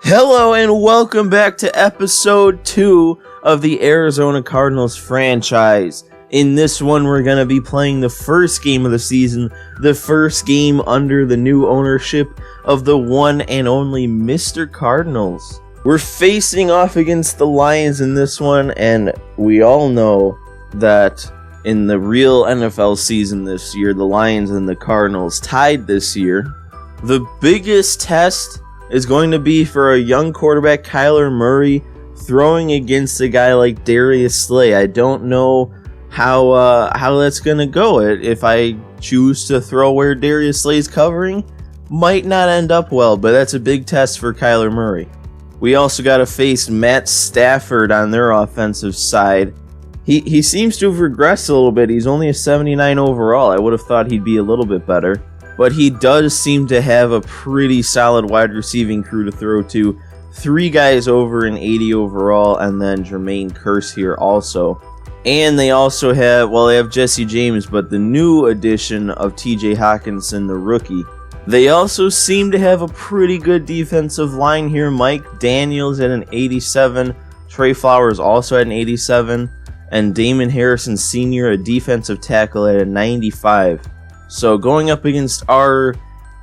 Hello and welcome back to episode 2 of the Arizona Cardinals franchise. In this one, we're going to be playing the first game of the season, the first game under the new ownership of the one and only Mr. Cardinals. We're facing off against the Lions in this one, and we all know that in the real NFL season this year, the Lions and the Cardinals tied this year. The biggest test is going to be for a young quarterback, Kyler Murray, throwing against a guy like Darius Slay. I don't know how that's going to go. If I choose to throw where Darius Slay's covering, might not end up well, but that's a big test for Kyler Murray. We also got to face Matt Stafford on their offensive side. He seems to have regressed a little bit. He's only a 79 overall. I would have thought he'd be a little bit better. But he does seem to have a pretty solid wide receiving crew to throw to. 3 guys over an 80 overall, and then Jermaine Kearse here also. And they also have, they have Jesse James, but the new addition of TJ Hawkinson, the rookie. They also seem to have a pretty good defensive line here. Mike Daniels at an 87. Trey Flowers also at an 87. And Damon Harrison Sr., a defensive tackle, at a 95. So going up against our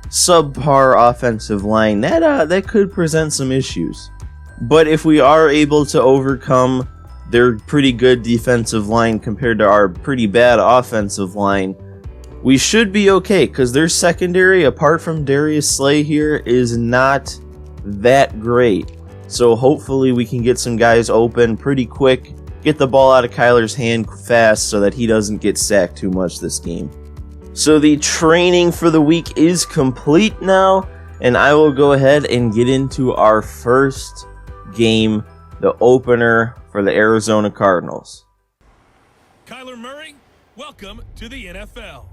subpar offensive line, that could present some issues. But if we are able to overcome their pretty good defensive line compared to our pretty bad offensive line, we should be okay, because their secondary, apart from Darius Slay here, is not that great. So hopefully we can get some guys open pretty quick, get the ball out of Kyler's hand fast so that he doesn't get sacked too much this game. So the training for the week is complete now, and I will go ahead and get into our first game, the opener for the Arizona Cardinals. Kyler Murray, welcome to the NFL.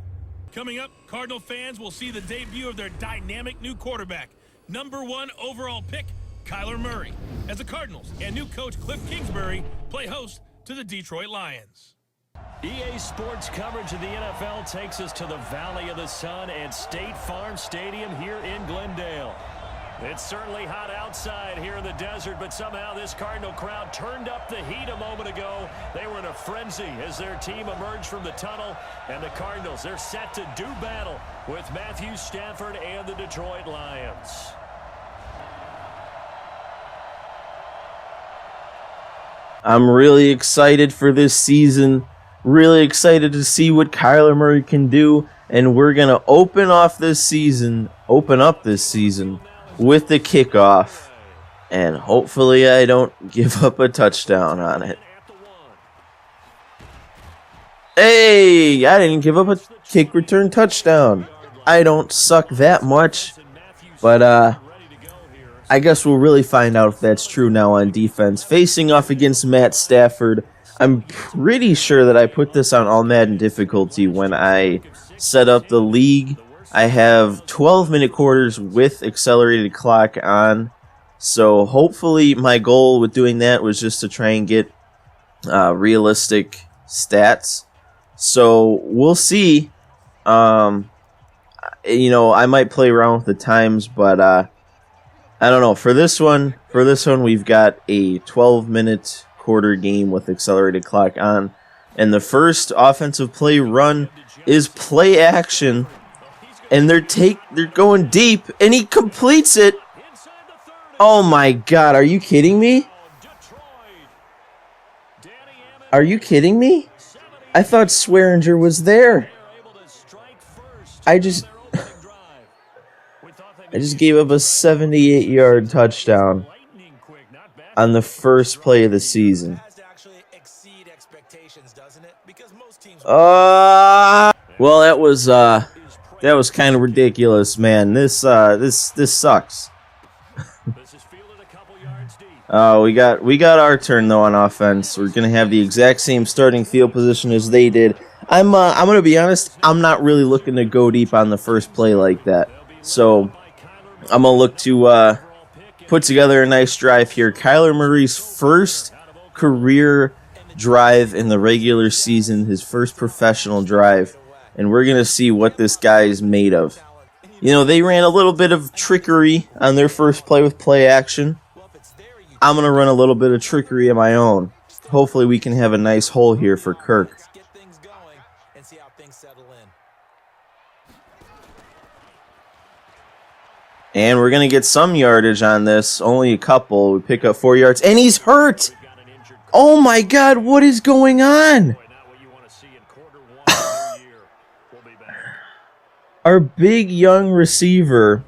Coming up, Cardinal fans will see the debut of their dynamic new quarterback, #1 overall pick, Kyler Murray, as the Cardinals and new coach Cliff Kingsbury play host to the Detroit Lions. EA Sports coverage of the NFL takes us to the Valley of the Sun at State Farm Stadium here in Glendale. It's certainly hot outside here in the desert, but somehow this Cardinal crowd turned up the heat a moment ago. They were in a frenzy as their team emerged from the tunnel, and the Cardinals, they're set to do battle with Matthew Stafford and the Detroit Lions. I'm really excited for this season. Really excited to see what Kyler Murray can do, and we're going to open up this season with the kickoff, and hopefully I don't give up a touchdown on it. Hey, I didn't give up a kick return touchdown. I don't suck that much, but I guess we'll really find out if that's true now on defense. Facing off against Matt Stafford, I'm pretty sure that I put this on all Madden difficulty when I set up the league. I have 12-minute quarters with accelerated clock on, so hopefully my goal with doing that was just to try and get realistic stats. So we'll see. I might play around with the times, but I don't know. For this one, we've got a 12-minute quarter game with accelerated clock on, and the first offensive play run is play action, and they're going deep, and he completes it. Oh my God, are you kidding me? Are you kidding me? I thought Swearinger was there. I just gave up a 78-yard touchdown on the first play of the season. Well, that was kind of ridiculous, man. This sucks. We got our turn though on offense. We're gonna have the exact same starting field position as they did. I'm gonna be honest. I'm not really looking to go deep on the first play like that. So I'm gonna look to put together a nice drive here. Kyler Murray's first career drive in the regular season, his first professional drive, and we're going to see what this guy is made of. You know, they ran a little bit of trickery on their first play with play action. I'm going to run a little bit of trickery of my own. Hopefully we can have a nice hole here for Kirk. And we're going to get some yardage on this. Only a couple. We pick up 4 yards. And he's hurt! Oh my God, what is going on? Our big young receiver,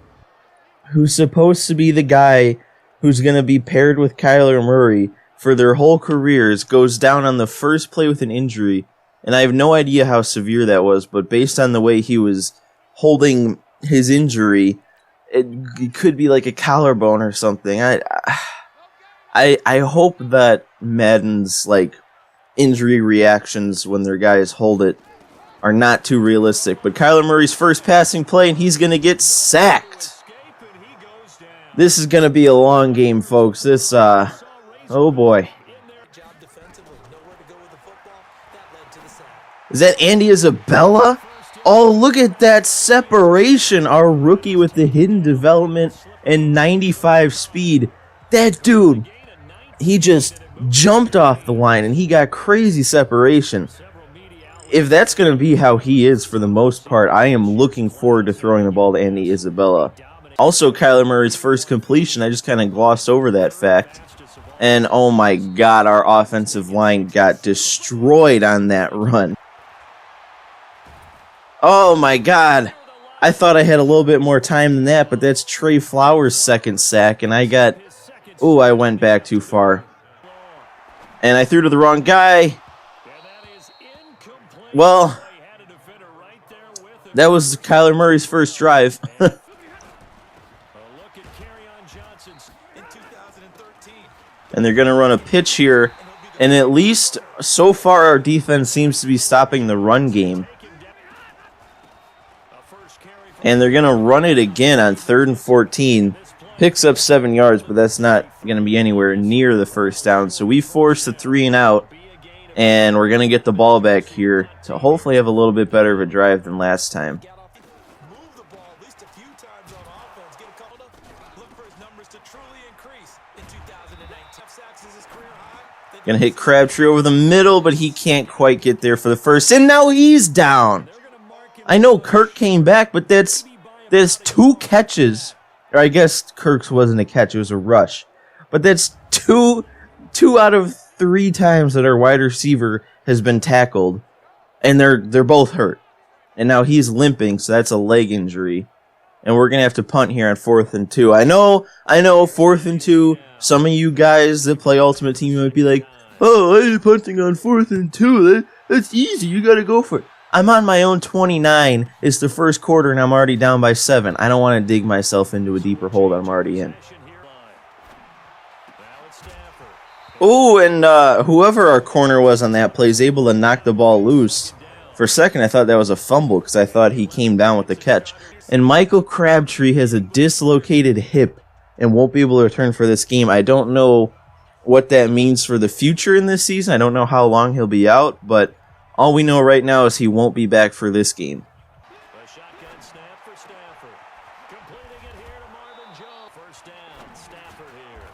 who's supposed to be the guy who's going to be paired with Kyler Murray for their whole careers, goes down on the first play with an injury. And I have no idea how severe that was, but based on the way he was holding his injury, it could be like a collarbone or something. I hope that Madden's like injury reactions when their guys hold it are not too realistic. But Kyler Murray's first passing play, and he's going to get sacked. This is going to be a long game, folks. This, oh boy. Is that Andy Isabella? Oh, look at that separation. Our rookie with the hidden development and 95 speed. That dude, he just jumped off the line, and he got crazy separation. If that's going to be how he is for the most part, I am looking forward to throwing the ball to Andy Isabella. Also, Kyler Murray's first completion, I just kind of glossed over that fact. And oh my God, our offensive line got destroyed on that run. Oh my God. I thought I had a little bit more time than that, but that's Trey Flowers' second sack, and I went back too far. And I threw to the wrong guy. Well, that was Kyler Murray's first drive. And they're going to run a pitch here. And at least so far our defense seems to be stopping the run game. And they're going to run it again on 3rd and 14. Picks up 7 yards, but that's not going to be anywhere near the first down. So we forced the 3 and out. And we're going to get the ball back here to hopefully have a little bit better of a drive than last time. Going to hit Crabtree over the middle, but he can't quite get there for the first. And now he's down. I know Kirk came back, but there's 2 catches. Or I guess Kirk's wasn't a catch, it was a rush. But that's two out of 3 times that our wide receiver has been tackled, and they're both hurt. And now he's limping, so that's a leg injury. And we're gonna have to punt here on 4th and 2. I know, 4th and 2. Some of you guys that play Ultimate Team might be like, "Oh, I'm punting on 4th and 2. That's easy. You gotta go for it." I'm on my own 29. It's the first quarter, and I'm already down by 7. I don't want to dig myself into a deeper hole that I'm already in. Oh, and whoever our corner was on that play is able to knock the ball loose. For a second, I thought that was a fumble because I thought he came down with the catch. And Michael Crabtree has a dislocated hip and won't be able to return for this game. I don't know what that means for the future in this season. I don't know how long he'll be out, but all we know right now is he won't be back for this game. A shotgun snap for Stafford. Completing it here to Marvin Jones. First down, Stafford here.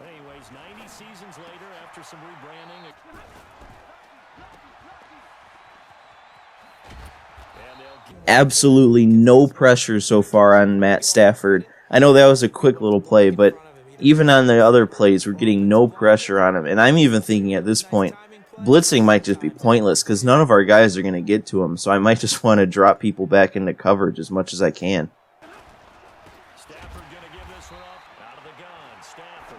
Anyways, 90 seasons later after some rebranding. Absolutely no pressure so far on Matt Stafford. I know that was a quick little play, but even on the other plays, we're getting no pressure on him. And I'm even thinking at this point, blitzing might just be pointless because none of our guys are going to get to him. So I might just want to drop people back into coverage as much as I can. Stafford going to give this one up out of the gun. Stafford.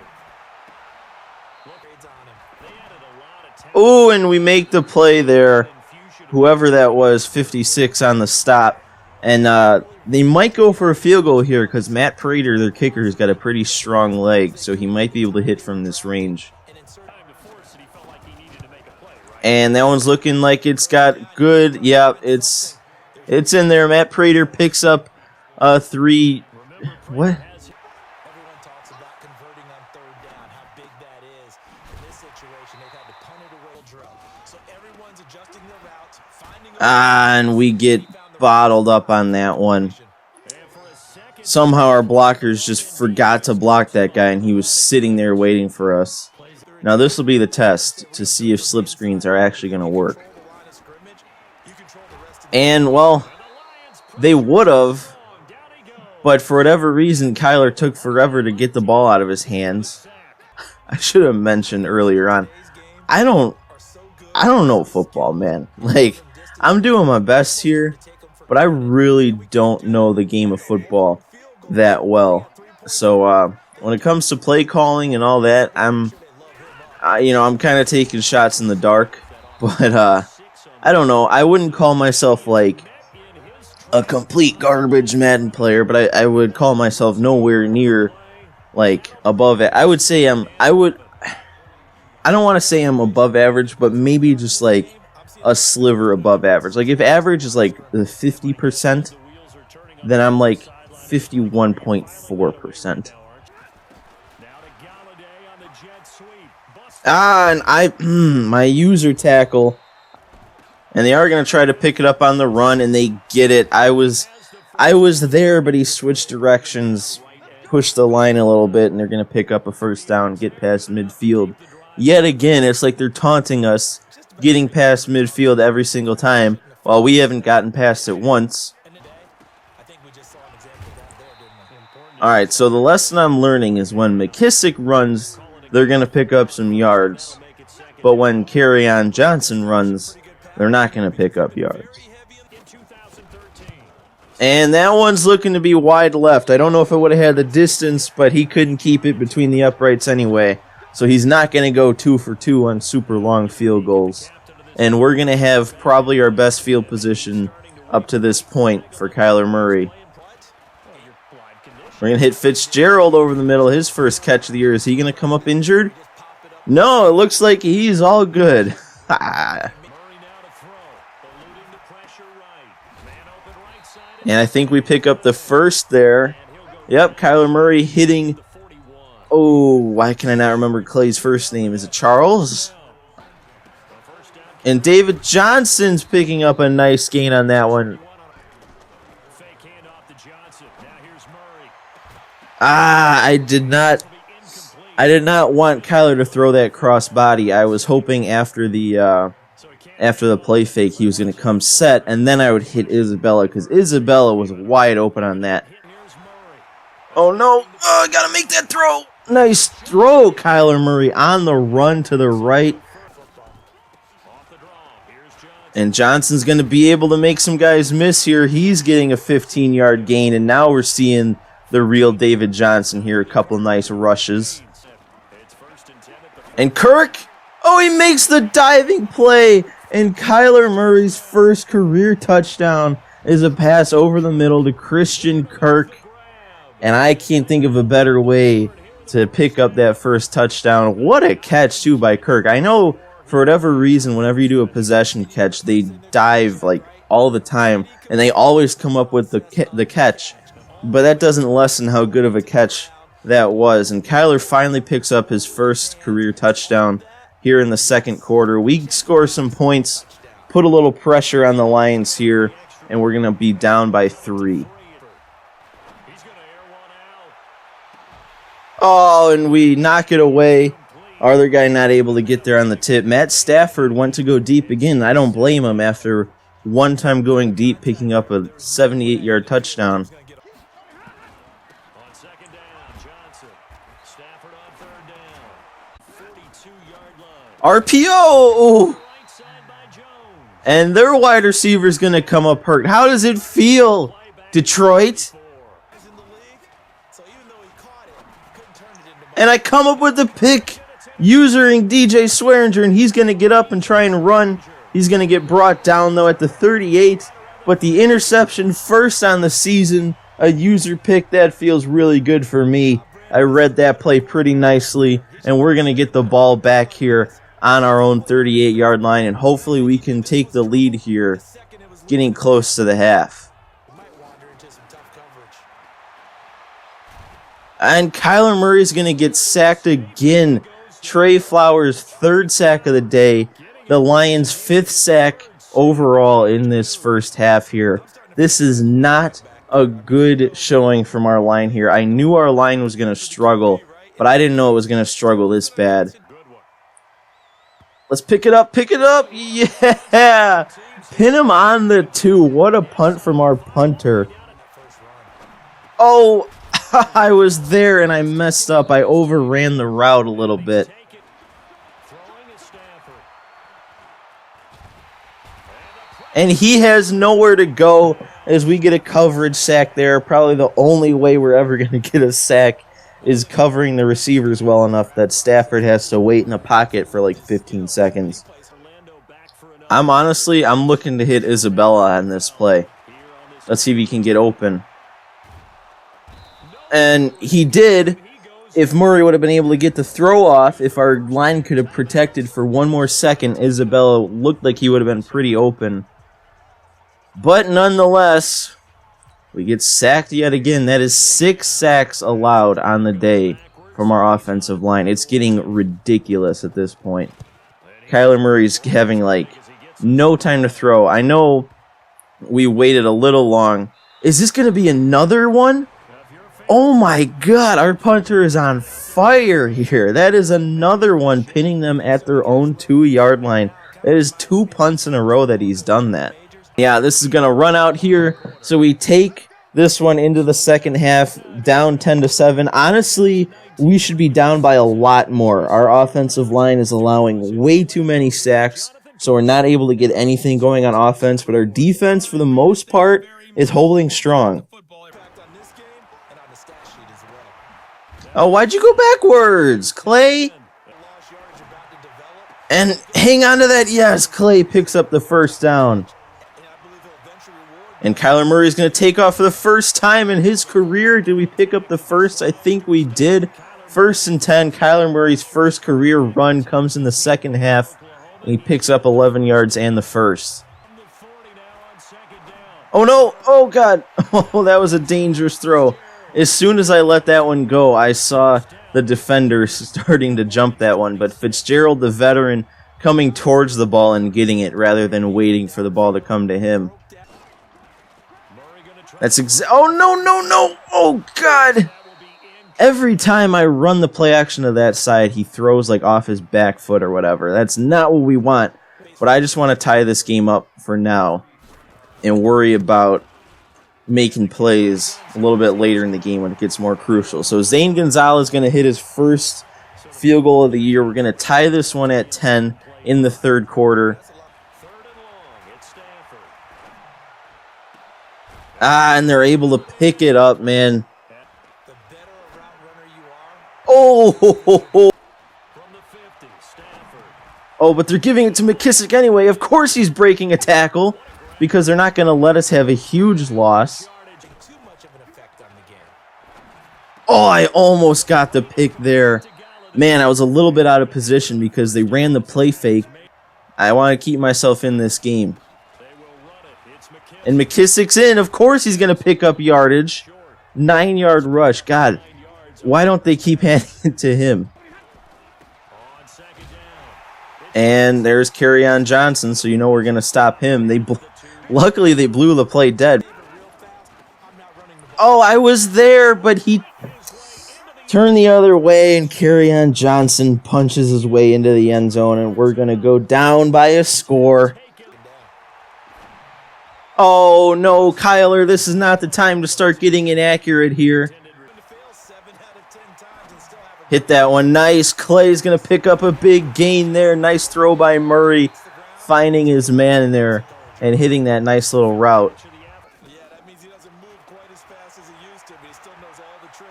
They added a lot of talent. Oh, and we make the play there. Whoever that was, 56 on the stop. And they might go for a field goal here because Matt Prater, their kicker, has got a pretty strong leg. So he might be able to hit from this range. And that one's looking like it's got good. Yeah, it's in there. Matt Prater picks up 3. What? Everyone talks about converting on 3rd down, how big that is. In this situation, they've had to punt it away drill. So everyone's adjusting their routes, finding And we get bottled up on that one. Somehow our blockers just forgot to block that guy, and he was sitting there waiting for us. Now this will be the test to see if slip screens are actually going to work. And, well, they would have, but for whatever reason, Kyler took forever to get the ball out of his hands. I should have mentioned earlier on, I don't know football, man. Like, I'm doing my best here, but I really don't know the game of football that well. So when it comes to play calling and all that, I'm kind of taking shots in the dark. But I don't know. I wouldn't call myself like a complete garbage Madden player, but I would call myself nowhere near like above it. I would say I don't want to say I'm above average, but maybe just like a sliver above average. Like if average is like the 50%, then I'm like 51.4%. And my user tackle, and they are going to try to pick it up on the run, and they get it. I was there, but he switched directions, pushed the line a little bit, and they're going to pick up a first down, get past midfield. Yet again, it's like they're taunting us, getting past midfield every single time, while we haven't gotten past it once. Alright, so the lesson I'm learning is when McKissick runs, they're going to pick up some yards. But when Kerryon Johnson runs, they're not going to pick up yards. And that one's looking to be wide left. I don't know if it would have had the distance, but he couldn't keep it between the uprights anyway. So he's not going to go 2 for 2 on super long field goals. And we're going to have probably our best field position up to this point for Kyler Murray. We're going to hit Fitzgerald over the middle. His first catch of the year. Is he going to come up injured? No, it looks like he's all good. And I think we pick up the first there. Yep, Kyler Murray hitting... Oh, why can I not remember Clay's first name? Is it Charles? And David Johnson's picking up a nice gain on that one. I did not want Kyler to throw that cross body. I was hoping after the play fake he was going to come set, and then I would hit Isabella, because Isabella was wide open on that. Oh no! Oh, I gotta make that throw. Nice throw, Kyler Murray on the run to the right. And Johnson's going to be able to make some guys miss here. He's getting a 15-yard gain, and now we're seeing the real David Johnson here. A couple nice rushes. And Kirk, oh, he makes the diving play. And Kyler Murray's first career touchdown is a pass over the middle to Christian Kirk. And I can't think of a better way to pick up that first touchdown. What a catch, too, by Kirk. I know for whatever reason, whenever you do a possession catch, they dive like all the time, and they always come up with the catch. But that doesn't lessen how good of a catch that was. And Kyler finally picks up his first career touchdown here in the second quarter. We score some points, put a little pressure on the Lions here, and we're going to be down by 3. Oh, and we knock it away. Our other guy not able to get there on the tip. Matt Stafford went to go deep again. I don't blame him after one time going deep, picking up a 78-yard touchdown. RPO! And their wide receiver's going to come up hurt. How does it feel, Detroit? And I come up with the pick, using DJ Swearinger, and he's going to get up and try and run. He's going to get brought down, though, at the 38. But the interception first on the season, a user pick, that feels really good for me. I read that play pretty nicely, and we're going to get the ball back here on our own 38-yard line, and hopefully we can take the lead here, getting close to the half. And Kyler Murray's going to get sacked again. Trey Flowers' 3rd sack of the day. The Lions' 5th sack overall in this first half here. This is not a good showing from our line here. I knew our line was going to struggle, but I didn't know it was going to struggle this bad. Let's pick it up, yeah! Pin him on the 2. What a punt from our punter. Oh, I was there and I messed up. I overran the route a little bit. And he has nowhere to go as we get a coverage sack there. Probably the only way we're ever going to get a sack is covering the receivers well enough that Stafford has to wait in a pocket for like 15 seconds. I'm looking to hit Isabella on this play. Let's see if he can get open. And he did. If Murray would have been able to get the throw off, if our line could have protected for one more second, Isabella looked like he would have been pretty open. But nonetheless, we get sacked yet again. That is 6 sacks allowed on the day from our offensive line. It's getting ridiculous at this point. Kyler Murray's having like no time to throw. I know we waited a little long. Is this going to be another one? Oh my God, our punter is on fire here. That is another one, pinning them at their own 2-yard line. That is 2 punts in a row that he's done that. Yeah, this is going to run out here. So we take this one into the second half, down 10-7. Honestly, we should be down by a lot more. Our offensive line is allowing way too many sacks, so we're not able to get anything going on offense. But our defense, for the most part, is holding strong. Oh, why'd you go backwards, Clay? And hang on to that. Yes, Clay picks up the first down. And Kyler Murray is going to take off for the first time in his career. Did we pick up the first? I think we did. 1st and 10. Kyler Murray's first career run comes in the second half. And he picks up 11 yards and the first. Oh, no. Oh, God. Oh, that was a dangerous throw. As soon as I let that one go, I saw the defender starting to jump that one. But Fitzgerald, the veteran, coming towards the ball and getting it rather than waiting for the ball to come to him. Oh, no. Oh, God. Every time I run the play action to that side, he throws like off his back foot or whatever. That's not what we want. But I just want to tie this game up for now and worry about making plays a little bit later in the game when it gets more crucial. So Zane Gonzalez is going to hit his first field goal of the year. We're going to tie this one at 10 in the third quarter. And they're able to pick it up, man. Oh, but they're giving it to McKissick anyway. Of course he's breaking a tackle because they're not going to let us have a huge loss. Oh, I almost got the pick there. Man, I was a little bit out of position because they ran the play fake. I want to keep myself in this game. And McKissick's in. Of course he's going to pick up yardage. 9-yard rush. God, why don't they keep handing it to him? And there's Kerryon Johnson, so you know we're going to stop him. Luckily, they blew the play dead. Oh, I was there, but he turned the other way, and Kerryon Johnson punches his way into the end zone, and we're going to go down by a score. Oh, no, Kyler, this is not the time to start getting inaccurate here. Hit that one. Nice. Clay's going to pick up a big gain there. Nice throw by Murray, finding his man in there and hitting that nice little route.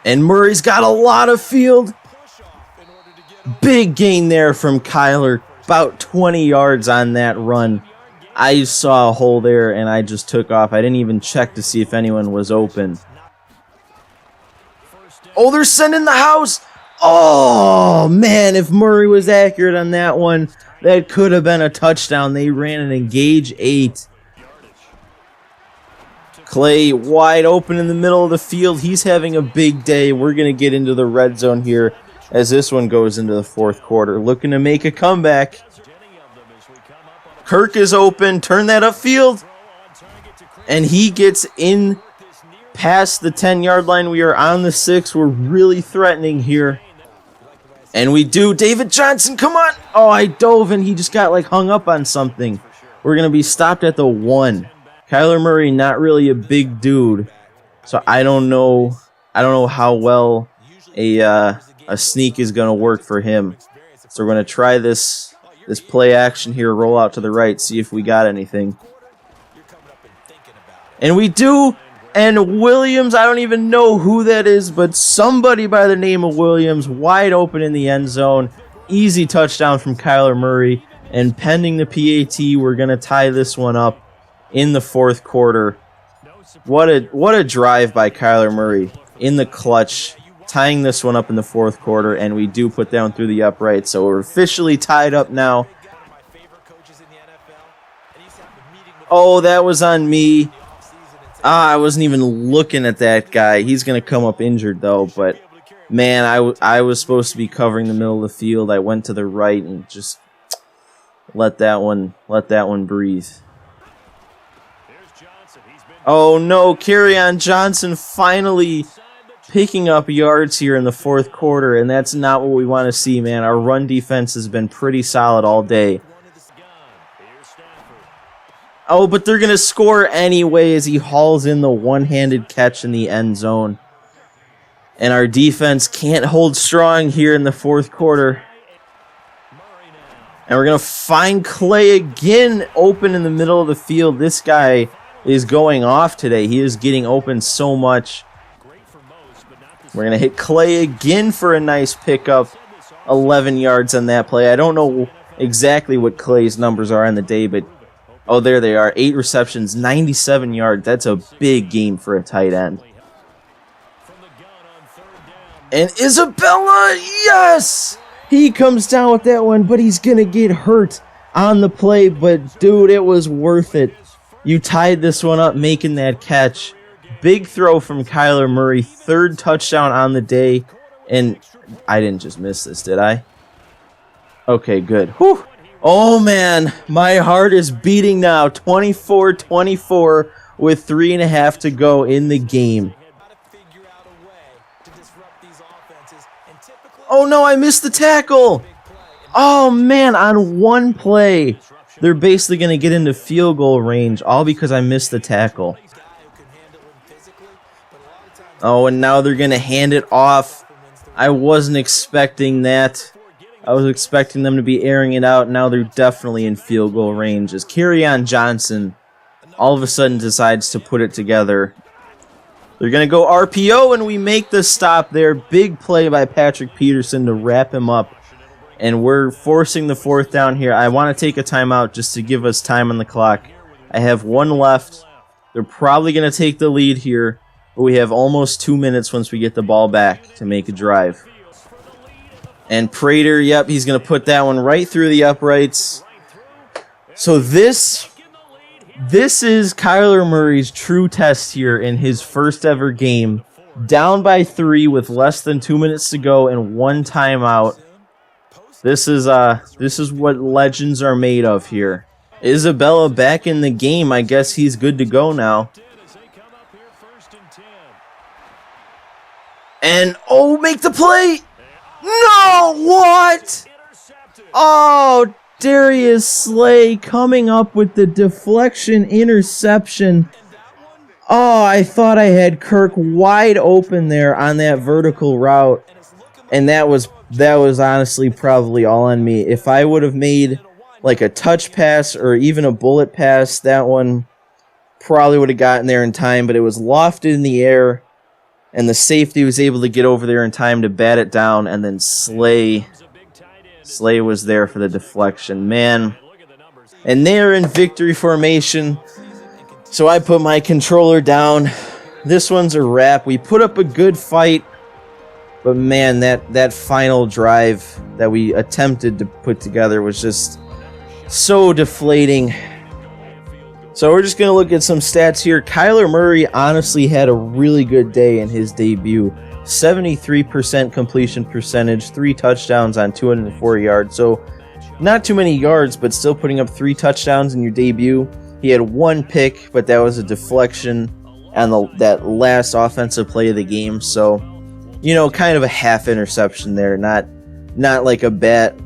And Murray's got a lot of field. Big gain there from Kyler. About 20 yards on that run. I saw a hole there, and I just took off. I didn't even check to see if anyone was open. Oh, they're sending the house. Oh, man, if Murray was accurate on that one, that could have been a touchdown. They ran an engage 8. Clay wide open in the middle of the field. He's having a big day. We're going to get into the red zone here as this one goes into the fourth quarter. Looking to make a comeback. Kirk is open. Turn that upfield. And he gets in past the 10-yard line. We are on the 6. We're really threatening here. And we do. David Johnson, come on. Oh, I dove and he just got like hung up on something. We're going to be stopped at the 1. Kyler Murray, not really a big dude. So I don't know how well a sneak is going to work for him. So we're going to try this play action here, roll out to the right, see if we got anything. And we do. And Williams, I don't even know who that is, but somebody by the name of Williams, wide open in the end zone. Easy touchdown from Kyler Murray. And pending the PAT, we're going to tie this one up in the 4th quarter. What a drive by Kyler Murray in the clutch, tying this one up in the 4th quarter, and we do put down through the upright. So we're officially tied up now. Oh, that was on me. I wasn't even looking at that guy. He's going to come up injured, though. But, man, I was supposed to be covering the middle of the field. I went to the right and just let that one breathe. Oh, no. Kerryon Johnson finally picking up yards here in the 4th quarter, and that's not what we want to see, man. Our run defense has been pretty solid all day. Oh, but they're going to score anyway as he hauls in the one-handed catch in the end zone. And our defense can't hold strong here in the 4th quarter. And we're going to find Clay again open in the middle of the field. This guy is going off today. He is getting open so much. We're going to hit Clay again for a nice pickup. 11 yards on that play. I don't know exactly what Clay's numbers are on the day, but oh, there they are. 8 receptions, 97 yards. That's a big game for a tight end. And Isabella, yes! He comes down with that one, but he's going to get hurt on the play. But, dude, it was worth it. You tied this one up making that catch. Big throw from Kyler Murray. 3rd touchdown on the day. And I didn't just miss this, did I? Okay, good. Whew. Oh, man, my heart is beating now. 24-24 with 3.5 to go in the game. Oh, no, I missed the tackle. Oh, man, on one play, they're basically going to get into field goal range, all because I missed the tackle. Oh, and now they're going to hand it off. I wasn't expecting that. I was expecting them to be airing it out. Now they're definitely in field goal range as Kerryon Johnson all of a sudden decides to put it together. They're going to go RPO, and we make the stop there. Big play by Patrick Peterson to wrap him up. And we're forcing the 4th down here. I want to take a timeout just to give us time on the clock. I have 1 left. They're probably going to take the lead here. But we have almost 2 minutes once we get the ball back to make a drive. And Prater, yep, he's going to put that one right through the uprights. So this is Kyler Murray's true test here in his first ever game. Down by 3 with less than 2 minutes to go and 1 timeout. This is what legends are made of here. Isabella back in the game. I guess he's good to go now. And, oh, make the play! No, what? Oh, Darius Slay coming up with the deflection interception. Oh, I thought I had Kirk wide open there on that vertical route. And that was honestly probably all on me. If I would have made like a touch pass or even a bullet pass, that one probably would have gotten there in time, but it was lofted in the air. And the safety was able to get over there in time to bat it down, and then Slay was there for the deflection. Man. And they're in victory formation. So I put my controller down. This one's a wrap. We put up a good fight. But man, that final drive that we attempted to put together was just so deflating. So we're just going to look at some stats here. Kyler Murray honestly had a really good day in his debut. 73% completion percentage, 3 touchdowns on 204 yards. So not too many yards, but still putting up 3 touchdowns in your debut. He had 1 pick, but that was a deflection. on that last offensive play of the game. So, kind of a half interception there. Not like a bad,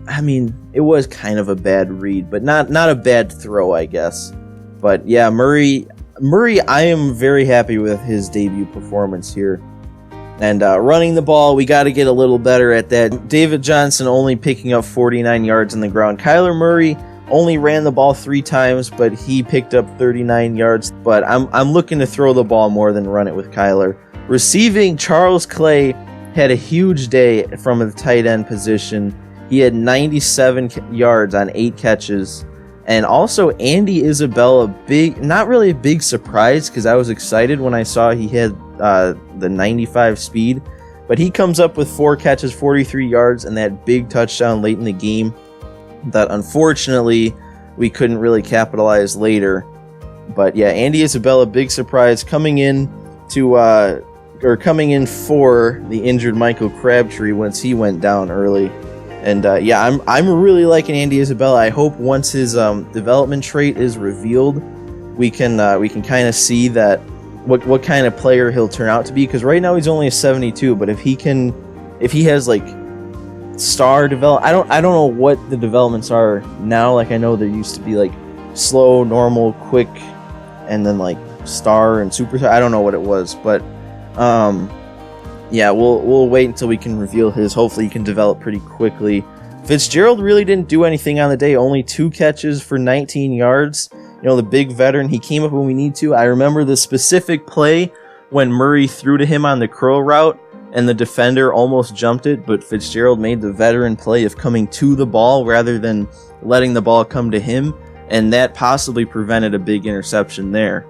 it was kind of a bad read, but not a bad throw, I guess. But yeah, Murray, I am very happy with his debut performance here. And running the ball, we got to get a little better at that. David Johnson only picking up 49 yards on the ground. Kyler Murray only ran the ball 3 times, but he picked up 39 yards. But I'm looking to throw the ball more than run it with Kyler. Receiving, Charles Clay had a huge day from the tight end position. He had 97 yards on 8 catches. And also Andy Isabella, not really a big surprise because I was excited when I saw he had the 95 speed. But he comes up with 4 catches, 43 yards, and that big touchdown late in the game that unfortunately we couldn't really capitalize later. But yeah, Andy Isabella, big surprise, coming in for the injured Michael Crabtree once he went down early. And I'm really liking Andy Isabella. I hope once his development trait is revealed, we can kind of see that what kind of player he'll turn out to be. Because right now he's only a 72, but if he has like star develop, I don't know what the developments are now. Like I know there used to be like slow, normal, quick, and then like star and super. I don't know what it was, but yeah, we'll wait until we can reveal his. Hopefully, he can develop pretty quickly. Fitzgerald really didn't do anything on the day. Only 2 catches for 19 yards. The big veteran. He came up when we need to. I remember the specific play when Murray threw to him on the curl route, and the defender almost jumped it, but Fitzgerald made the veteran play of coming to the ball rather than letting the ball come to him, and that possibly prevented a big interception there.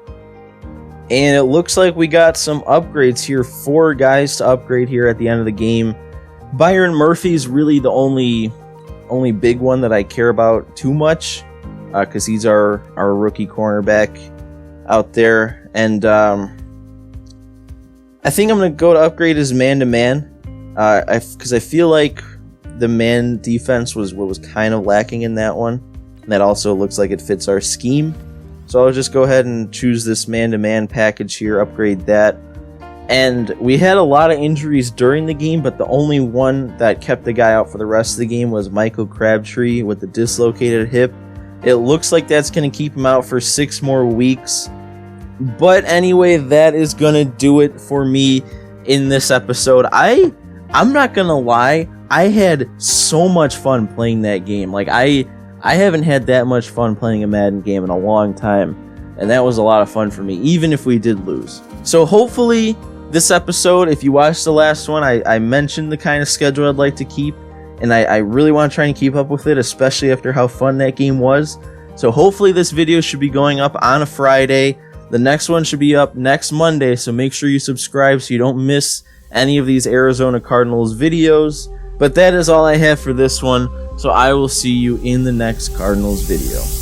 And it looks like we got some upgrades here. 4 guys to upgrade here at the end of the game. Byron Murphy's really the only big one that I care about too much, because he's our rookie cornerback out there. And I think I'm going to go to upgrade his man-to-man, because I feel like the man defense was what was kind of lacking in that one. And that also looks like it fits our scheme. So I'll just go ahead and choose this man-to-man package here, upgrade that. And we had a lot of injuries during the game, but the only one that kept the guy out for the rest of the game was Michael Crabtree with the dislocated hip. It looks like that's going to keep him out for 6 more weeks. But anyway, that is going to do it for me in this episode. I'm not going to lie, I had so much fun playing that game. Like, I haven't had that much fun playing a Madden game in a long time, and that was a lot of fun for me, even if we did lose. So hopefully this episode, if you watched the last one, I mentioned the kind of schedule I'd like to keep, and I really want to try and keep up with it, especially after how fun that game was. So hopefully this video should be going up on a Friday. The next one should be up next Monday, so make sure you subscribe so you don't miss any of these Arizona Cardinals videos. But that is all I have for this one. So I will see you in the next Cardinals video.